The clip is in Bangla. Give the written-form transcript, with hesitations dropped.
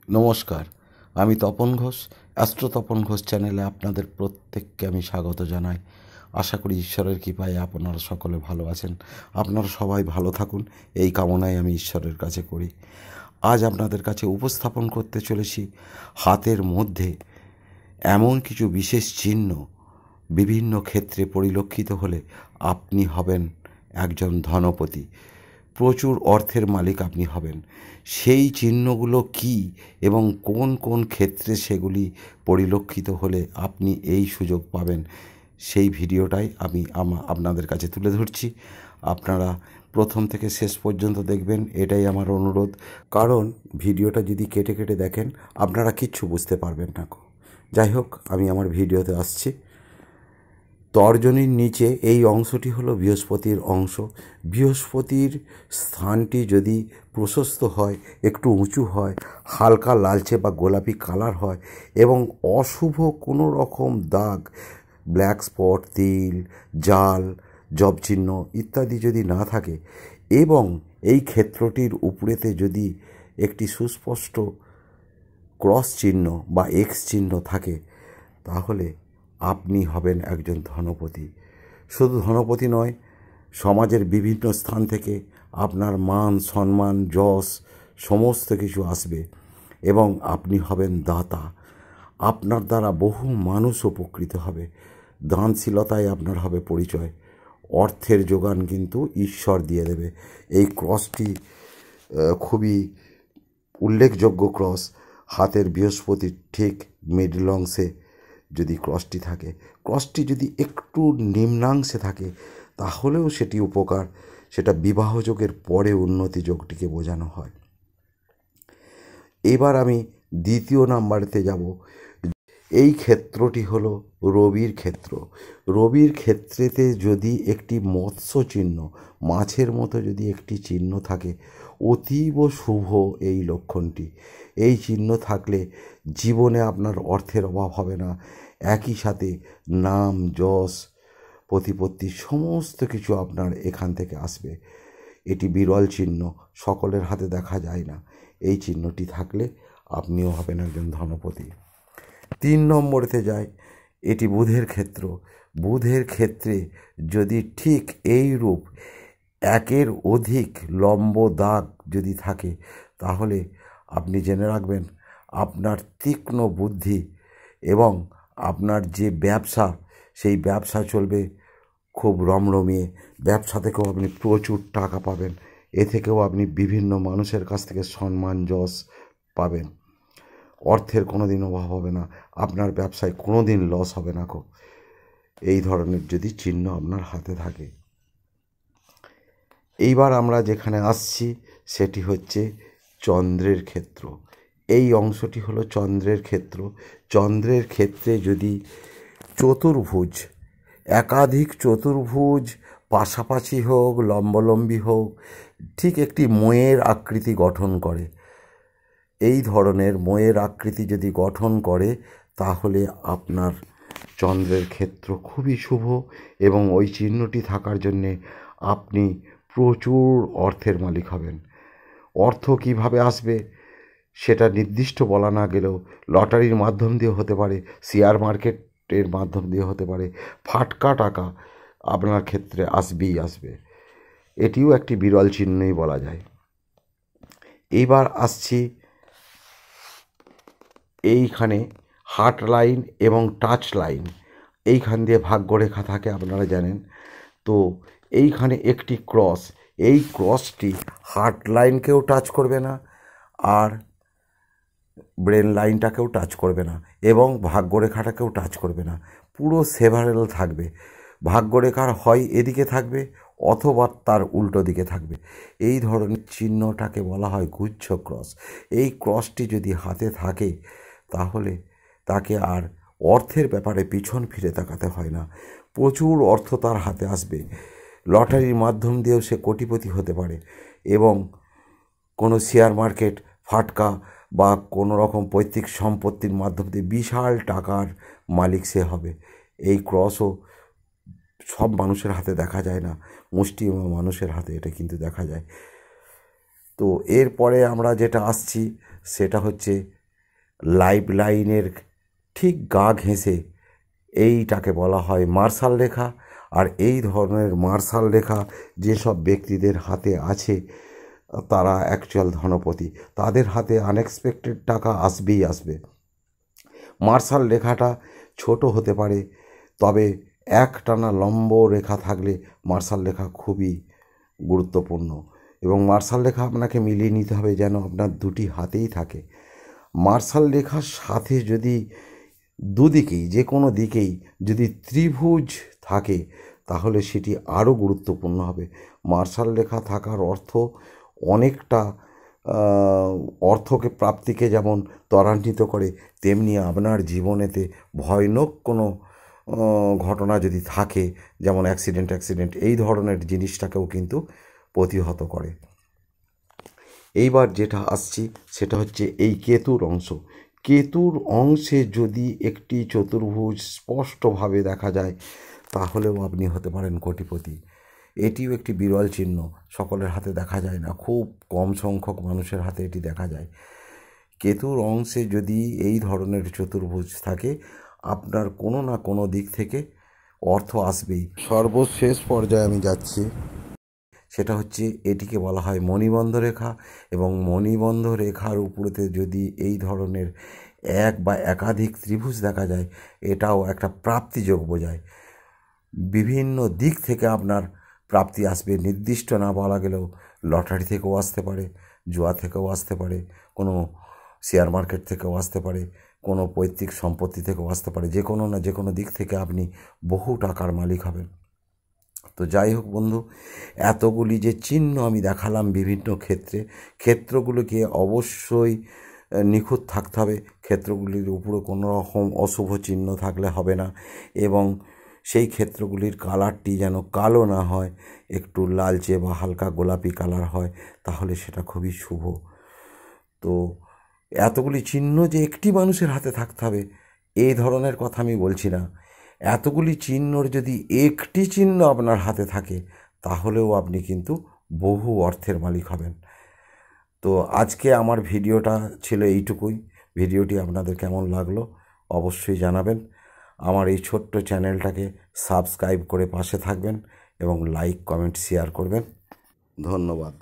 নমস্কার, আমি তপন ঘোষ। অ্যাস্ট্রো তপন ঘোষ চ্যানেলে আপনাদের প্রত্যেককে আমি স্বাগত জানাই। আশা করি ঈশ্বরের কৃপায় আপনারা সকলে ভালো আছেন। আপনারা সবাই ভালো থাকুন, এই কামনাই আমি ঈশ্বরের কাছে করি। আজ আপনাদের কাছে উপস্থাপন করতে চলেছি হাতের মধ্যে এমন কিছু বিশেষ চিহ্ন বিভিন্ন ক্ষেত্রে পরিলক্ষিত হলে আপনি হবেন একজন ধনপতি, প্রচুর অর্থের মালিক আপনি হবেন। সেই চিহ্নগুলো কি এবং কোন কোন ক্ষেত্রে সেগুলি পরিলক্ষিত হলে আপনি এই সুযোগ পাবেন, সেই ভিডিওটাই আমি আপনাদের কাছে তুলে ধরছি। আপনারা প্রথম থেকে শেষ পর্যন্ত দেখবেন, এটাই আমার অনুরোধ। কারণ ভিডিওটা যদি কেটে কেটে দেখেন আপনারা কিচ্ছু বুঝতে পারবেন না। যাই হোক, আমি আমার ভিডিওতে আসছি। তর্জনীর নিচে এই অংশটি হলো বৃহস্পতির অংশ। বৃহস্পতির স্থানটি যদি প্রশস্ত হয়, একটু উঁচু হয়, হালকা লালচে বা গোলাপি কালার হয় এবং অশুভ কোনো রকম দাগ, ব্ল্যাক স্পট, তিল, জাল, জব চিহ্ন ইত্যাদি যদি না থাকে এবং এই ক্ষেত্রটির উপরেতে যদি একটি সুস্পষ্ট ক্রস চিহ্ন বা এক্স চিহ্ন থাকে, তাহলে আপনি হবেন একজন ধনপতি। শুধু ধনপতি নয়, সমাজের বিভিন্ন স্থান থেকে আপনার মান সম্মান যশ সমস্ত কিছু আসবে এবং আপনি হবেন দাতা। আপনার দ্বারা বহু মানুষ উপকৃত হবে। দানশীলতায় আপনার হবে পরিচয়। অর্থের যোগান কিন্তু ঈশ্বর দিয়ে দেবে। এই ক্রসটি খুবই উল্লেখযোগ্য ক্রস। হাতের বৃহস্পতির ঠিক মিডল অংশে যদি ক্রসটি থাকে, ক্রসটি যদি একটু নিম্নাংশে থাকে তাহলেও সেটি উপকার। সেটা বিবাহযোগের পরে উন্নতি যোগটিকে বোঝানো হয়। এবার আমি দ্বিতীয় নাম্বারেতে যাব। এই ক্ষেত্রটি হলো রবির ক্ষেত্র। রবির ক্ষেত্রেতে যদি একটি মৎস্য চিহ্ন, মাছের মতো যদি একটি চিহ্ন থাকে, অতীব শুভ এই লক্ষণটি। এই চিহ্ন থাকলে জীবনে আপনার অর্থের অভাব হবে না। একই সাথে নাম যশ প্রতিপত্তি সমস্ত কিছু আপনার এখান থেকে আসবে। এটি বিরল চিহ্ন, সকলের হাতে দেখা যায় না। এই চিহ্নটি থাকলে আপনিও হবেন একজন ধনপতি। 3 নম্বরেতে যায়, এটি বুধের ক্ষেত্র। বুধের ক্ষেত্রে যদি ঠিক এই রূপ একের অধিক লম্ব দাগ যদি থাকে, তাহলে আপনি জেনে রাখবেন আপনার তীক্ষ্ণ বুদ্ধি এবং আপনার যে ব্যবসা, সেই ব্যবসা চলবে খুব রমরমিয়ে। ব্যবসা থেকেও আপনি প্রচুর টাকা পাবেন। এ থেকেও আপনি বিভিন্ন মানুষের কাছ থেকে সম্মান যশ পাবেন। অর্থের কোনো দিন অভাব হবে না। আপনার ব্যবসায় কোনো দিন লস হবে না। এই ধরনের যদি চিহ্ন আপনার হাতে থাকে। এইবার আমরা যেখানে আসছি সেটি হচ্ছে চন্দ্রের ক্ষেত্র। এই অংশটি হলো চন্দ্রের ক্ষেত্র। চন্দ্রের ক্ষেত্রে যদি চতুর্ভুজ, একাধিক চতুর্ভুজ পাশাপাশি হোক, লম্বলম্বী হোক, ঠিক একটি ময়ের আকৃতি গঠন করে, এই ধরনের ময়ের আকৃতি যদি গঠন করে, তাহলে আপনার চন্দ্রের ক্ষেত্র খুবই শুভ এবং ওই চিহ্নটি থাকার জন্যে আপনি প্রচুর অর্থের মালিক হবেন। অর্থ কিভাবে আসবে সেটা নির্দিষ্ট বলা না গেলেও লটারির মাধ্যম দিয়ে হতে পারে, শেয়ার মার্কেটের মাধ্যম দিয়ে হতে পারে, ফাটকা টাকা আপনার ক্ষেত্রে আসবেই আসবে। এটিও একটি বিরল চিহ্নই বলা যায়। এইবার আসছি এইখানে হার্ট লাইন এবং টাচ লাইন, এইখান দিয়ে ভাগ্যরেখা থাকে আপনারা জানেন। তো এইখানে একটি ক্রস, এই ক্রসটি হার্ট লাইনকেও টাচ করবে না আর ব্রেন লাইনটাকেও টাচ করবে না এবং ভাগ্যরেখাটাকেও টাচ করবে না, পুরো সেভারেল থাকবে। ভাগ্যরেখার হয় এদিকে থাকবে অথবা তার উল্টো দিকে থাকবে। এই ধরনের চিহ্নটাকে বলা হয় গুচ্ছ ক্রস। এই ক্রসটি যদি হাতে থাকে তাহলে তাকে আর অর্থের ব্যাপারে পিছন ফিরে তাকাতে হয় না। প্রচুর অর্থ তার হাতে আসবে। লটারির মাধ্যম দিয়েও সে কোটিপতি হতে পারে এবং কোনো শেয়ার মার্কেট, ফাটকা বা কোনো রকম পৈতৃক সম্পত্তির মাধ্যম দিয়ে বিশাল টাকার মালিক সে হবে। এই ক্রসও সব মানুষের হাতে দেখা যায় না, মুষ্টিমেয় মানুষের হাতে এটা কিন্তু দেখা যায়। তো এরপরে আমরা যেটা আসছি সেটা হচ্ছে লাইফ লাইনের ঠিক গা ঘেঁষে এইটাকে বলা হয় মার্শাল রেখা। আর এই ধরনের মার্শাল রেখা যেসব ব্যক্তিদের হাতে আছে তারা অ্যাকচুয়াল ধনপতি, তাদের হাতে আনএক্সপেক্টেড টাকা আসবেই আসবে। মার্শাল রেখাটা ছোট হতে পারে, তবে একটানা লম্ব রেখা থাকলে মার্শাল রেখা খুবই গুরুত্বপূর্ণ। এবং মার্শাল রেখা আপনাকে মিলিয়ে নিতে হবে যেন আপনার দুটি হাতেই থাকে। মার্শাল রেখার সাথে যদি দুদিকেই যে কোনো দিকেই যদি ত্রিভুজ থাকে তাহলে সেটি আরও গুরুত্বপূর্ণ হবে। মার্শাল রেখা থাকার অর্থ অনেকটা অর্থকে প্রাপ্তিকে যেমন ত্বরান্বিত করে, তেমনি আপনার জীবনেতে ভয়ানক কোনো ঘটনা যদি থাকে, যেমন অ্যাক্সিডেন্ট এই ধরনের জিনিসটাকেও কিন্তু প্রতিহত করে। এইবার যেটা আসছি সেটা হচ্ছে এই কেতুর অংশ। কেতুর অংশে যদি একটি চতুর্ভুজ স্পষ্টভাবে দেখা যায় তাহলেও আপনি হতে পারেন কোটিপতি। এটিও একটি বিরল চিহ্ন, সকলের হাতে দেখা যায় না, খুব কম সংখ্যক মানুষের হাতে এটি দেখা যায়। কেতুর অংশে যদি এই ধরনের চতুর্ভুজ থাকে আপনার কোনো না কোনো দিক থেকে অর্থ আসবেই। সর্বশেষ পর্যায়ে আমি যাচ্ছি, সেটা হচ্ছে এটিকে বলা হয় মণিবন্ধ রেখা। এবং মণিবন্ধ রেখার উপরেতে যদি এই ধরনের এক বা একাধিক ত্রিভুজ দেখা যায় এটাও একটা প্রাপ্তিযোগ বোঝায়। বিভিন্ন দিক থেকে আপনার প্রাপ্তি আসবে, নির্দিষ্ট না বলা গেলেও লটারি থেকেও আসতে পারে, জুয়া থেকেও আসতে পারে, কোনো শেয়ার মার্কেট থেকেও আসতে পারে, কোনো পৈতৃক সম্পত্তি থেকেও আসতে পারে, যে কোনো না যে কোনো দিক থেকে আপনি বহু টাকার মালিক হবেন। তো যাই হোক বন্ধু, এতগুলি যে চিহ্ন আমি দেখালাম বিভিন্ন ক্ষেত্রগুলোকে অবশ্যই নিখুঁত থাকতে হবে। ক্ষেত্রগুলির উপরে কোনো রকম অশুভ চিহ্ন থাকলে হবে না, এবং সেই ক্ষেত্রগুলির কালারটি যেন কালো না হয়, একটু লালচে বা হালকা গোলাপি কালার হয়, তাহলে সেটা খুবই শুভ। তো এতগুলি চিহ্ন যে একটি মানুষের হাতে থাকতে হবে এই ধরনের কথা আমি বলছি না। এতগুলি চিহ্নর যদি একটি চিহ্ন আপনার হাতে থাকে তাহলেও আপনি কিন্তু বহু অর্থের মালিক হবেন। তো আজকে আমার ভিডিওটা ছিল এইটুকুই। ভিডিওটি আপনাদের কেমন লাগলো অবশ্যই জানাবেন। আমার এই ছোট্ট চ্যানেলটাকে সাবস্ক্রাইব করে পাশে থাকবেন এবং লাইক কমেন্ট শেয়ার করবেন। ধন্যবাদ।